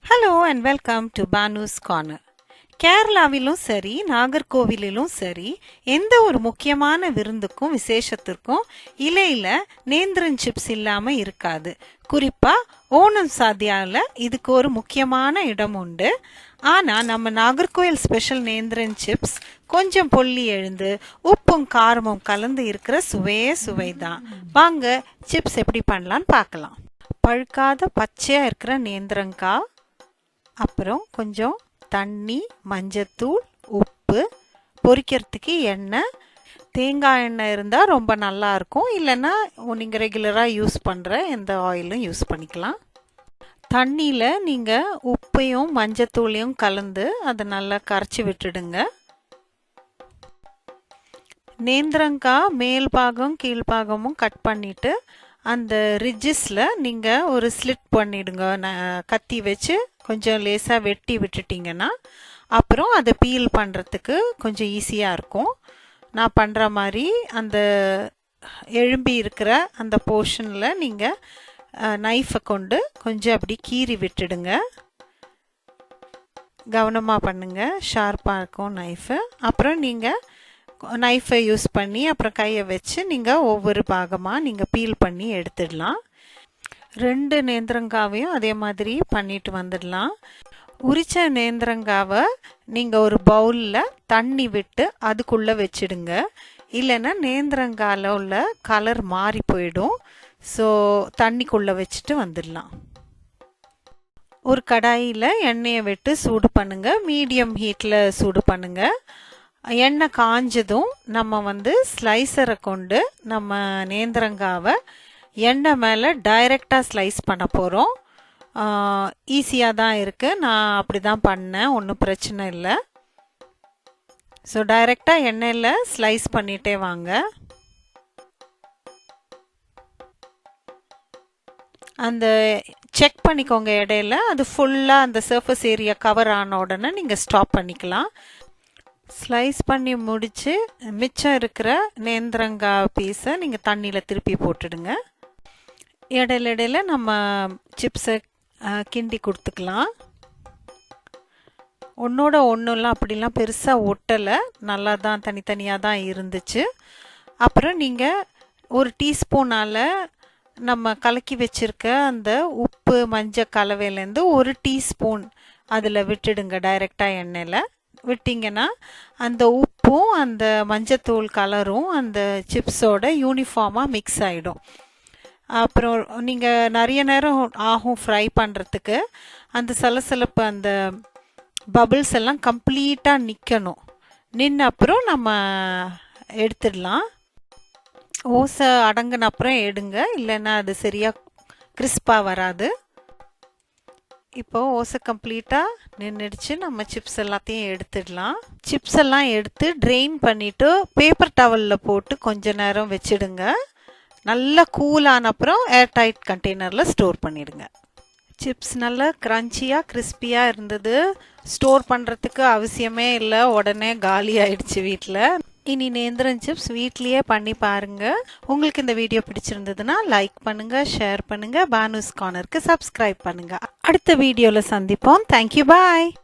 Hello and welcome to Banu's Corner. கேரளாவிலும் சரி நாகர்கோவிலிலும் சரி எந்த ஒரு முக்கியமான விருந்துக்கும் விசேஷத்திற்கும் இலையில நேந்திரன் சிப்ஸ் இல்லாம இருக்காது. குறிப்பா ஓணம் சாத்தியால இதுக்கு ஒரு முக்கியமான இடம் உண்டு. ஆனா நம்ம நாகர்கோயில் ஸ்பெஷல் நேந்திரன் சிப்ஸ் கொஞ்சம் பொல்லி எழுந்து உப்பும் காரமும் கலந்து இருக்கிற சுவையே சுவைதான். வாங்க சிப்ஸ் எப்படி பண்ணலான்னு பார்க்கலாம். பழுக்காத பச்சையா இருக்கிற நேந்திரங்காய், அப்புறம் கொஞ்சம் தண்ணி, மஞ்சத்தூள், உப்பு, பொரிக்கிறதுக்கு எண்ணெய், தேங்காய் எண்ணெய் இருந்தால் ரொம்ப நல்லா இருக்கும். இல்லைன்னா நீங்கள் ரெகுலராக யூஸ் பண்ணுற எந்த ஆயிலும் யூஸ் பண்ணிக்கலாம். தண்ணியில் நீங்கள் உப்பையும் மஞ்சத்தூளையும் கலந்து அதை நல்லா கரைச்சி விட்டுடுங்க. நேந்திரங்காய் மேல் பாகம் கீழ்பாகமும் கட் பண்ணிவிட்டு அந்த ரிட்ஜஸில் நீங்கள் ஒரு ஸ்லிட் பண்ணிவிடுங்க. கத்தி வச்சு கொஞ்சம் லேசாக வெட்டி விட்டுட்டிங்கன்னா அப்புறம் அதை பீல் பண்ணுறதுக்கு கொஞ்சம் ஈஸியாக இருக்கும். நான் பண்ணுற மாதிரி அந்த எழும்பி இருக்கிற அந்த போர்ஷனில் நீங்கள் நைஃபை கொண்டு கொஞ்சம் அப்படி கீறி விட்டுடுங்க. கவனமாக பண்ணுங்கள், ஷார்ப்பாக இருக்கும் நைஃபு. அப்புறம் நீங்கள் நைஃபை யூஸ் பண்ணி அப்புறம் கையை வச்சு நீங்கள் ஒவ்வொரு பாகமாக நீங்கள் பீல் பண்ணி எடுத்துடலாம். 2 நேந்திரங்காவையும் அதே மாதிரி பண்ணிட்டு வந்துடலாம். உரிச்ச நேந்திரங்காவை நீங்கள் ஒரு பவுலில் தண்ணி விட்டு அதுக்குள்ளே வச்சிடுங்க. இல்லைன்னா நேந்திரங்காயில் உள்ள கலர் மாறி போயிடும். ஸோ தண்ணிக்குள்ளே வச்சுட்டு வந்துடலாம். ஒரு கடாயில் எண்ணெயை விட்டு சூடு பண்ணுங்க. மீடியம் ஹீட்டில் சூடு பண்ணுங்க. எண்ணெய் காஞ்சதும் நம்ம ஸ்லைசரை கொண்டு நம்ம நேந்திரங்காவை எண்ணெய் மேலே டைரெக்டாக ஸ்லைஸ் பண்ண போகிறோம். ஈஸியாக தான் இருக்குது, நான் அப்படி தான் பண்ணேன், ஒன்றும் பிரச்சனை இல்லை. ஸோ டைரெக்டாக எண்ணெயில் ஸ்லைஸ் பண்ணிகிட்டே வாங்க. அந்த செக் பண்ணிக்கோங்க இடையில, அது ஃபுல்லாக அந்த சர்ஃபேஸ் ஏரியா கவர் ஆன உடனே நீங்கள் ஸ்டாப் பண்ணிக்கலாம். ஸ்லைஸ் பண்ணி முடித்து மிச்சம் இருக்கிற நேந்திரங்காய் பீஸை நீங்கள் தண்ணியில் திருப்பி போட்டுடுங்க. இடையில நம்ம சிப்ஸை கிண்டி கொடுத்துக்கலாம். ஒன்றோட ஒன்றுலாம் அப்படிலாம் பெருசாக ஒட்டலை, நல்லா தான் தனித்தனியாக தான் இருந்துச்சு. அப்புறம் நீங்கள் ஒரு டீஸ்பூனால் நம்ம கலக்கி வச்சுருக்க அந்த உப்பு மஞ்சள் கலவையிலேருந்து ஒரு டீஸ்பூன் அதில் விட்டுடுங்க. டைரெக்டாக எண்ணெயில் விட்டிங்கன்னா அந்த உப்பும் அந்த மஞ்சத்தூள் கலரும் அந்த சிப்ஸோட யூனிஃபார்மாக மிக்ஸ் ஆகிடும். அப்புறம் நீங்கள் நிறைய நேரம் ஆகும் ஃப்ரை பண்ணுறதுக்கு. அந்த சலசலப்பு அந்த பபிள்ஸ் எல்லாம் கம்ப்ளீட்டாக நிற்கணும். நின்று அப்புறம் நம்ம எடுத்துடலாம். ஓசை அடங்கின அப்புறம் எடுங்க, இல்லைன்னா அது சரியாக கிறிஸ்பாக வராது. இப்போது ஓசை கம்ப்ளீட்டாக நின்றுடுச்சு. நம்ம சிப்ஸ் எல்லாத்தையும் எடுத்துடலாம். சிப்ஸ் எல்லாம் எடுத்து ட்ரெயின் பண்ணிவிட்டு பேப்பர் டவலில் போட்டு கொஞ்ச நேரம் வச்சுடுங்க. நல்லா கூலான அப்புறம் ஏர்டைட் கண்டெய்னரில் ஸ்டோர் பண்ணிவிடுங்க. சிப்ஸ் நல்லா க்ரன்ச்சியாக கிறிஸ்பியாக இருந்தது. ஸ்டோர் பண்ணுறதுக்கு அவசியமே இல்லை, உடனே காலி ஆயிடுச்சு வீட்டில். இனி நேந்திரன் சிப்ஸ் வீட்லேயே பண்ணி பாருங்கள். உங்களுக்கு இந்த வீடியோ பிடிச்சிருந்ததுன்னா லைக் பண்ணுங்கள், ஷேர் பண்ணுங்கள், பானுஸ் கார்னருக்கு சப்ஸ்கிரைப் பண்ணுங்கள். அடுத்த வீடியோவில் சந்திப்போம். தேங்க்யூ, பாய்.